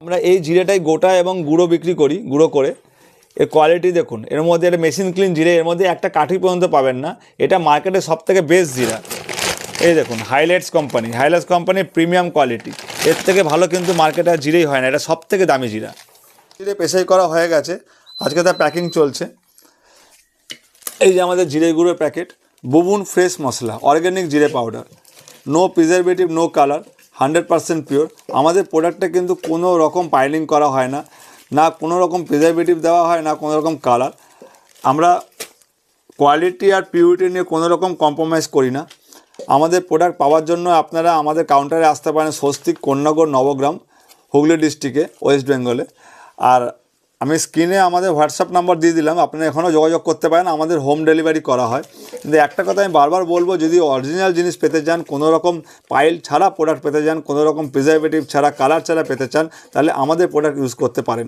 আমরা এই জিরেটাই গোটা এবং গুঁড়ো বিক্রি করি, গুঁড়ো করে। এর কোয়ালিটি দেখুন, এর মধ্যে এটা মেশিন ক্লিন জিরে, এর মধ্যে একটা কাঠি পর্যন্ত পাবেন না। এটা মার্কেটে সবথেকে বেস্ট জিরা। এই দেখুন হাইলাইটস কোম্পানির প্রিমিয়াম কোয়ালিটি, এর থেকে ভালো কিন্তু মার্কেটে আর জিরেই হয় না, এটা সবথেকে দামি জিরা। জিরে পেশাই করা হয়ে গেছে, আজকে তার প্যাকিং চলছে। এই যে আমাদের জিরে গুঁড়োর packet, Bubun fresh masala, organic জিরে powder, no preservative, no colour, 100% pure. আমাদের প্রোডাক্টে কিন্তু কোনো রকম পাইলিং করা হয় না, না কোনো রকম প্রিজারভেটিভ দেওয়া হয়, না কোনো রকম কালার। আমরা কোয়ালিটি আর পিউরিটি নিয়ে কোনো রকম কম্প্রোমাইজ করি না। আমাদের প্রোডাক্ট পাওয়ার জন্য আপনারা আমাদের কাউন্টারে আসতে পারেন, স্বস্তিক, কন্যাগর, নবগ্রাম, হুগলি ডিস্ট্রিক্টে, ওয়েস্ট বেঙ্গলে। আর আমি স্ক্রিনে আমাদের হোয়াটসঅ্যাপ নাম্বার দিয়ে দিলাম, আপনারা এখনও যোগাযোগ করতে পারেন, আমাদের হোম ডেলিভারি করা হয়। কিন্তু একটা কথা আমি বারবার বলবো, যদি অরিজিনাল জিনিস পেতে চান, কোনো রকম পাইল ছাড়া প্রোডাক্ট পেতে চান, কোনো রকম প্রিজারভেটিভ ছাড়া, কালার ছাড়া পেতে চান, তাহলে আমাদের প্রোডাক্ট ইউজ করতে পারেন।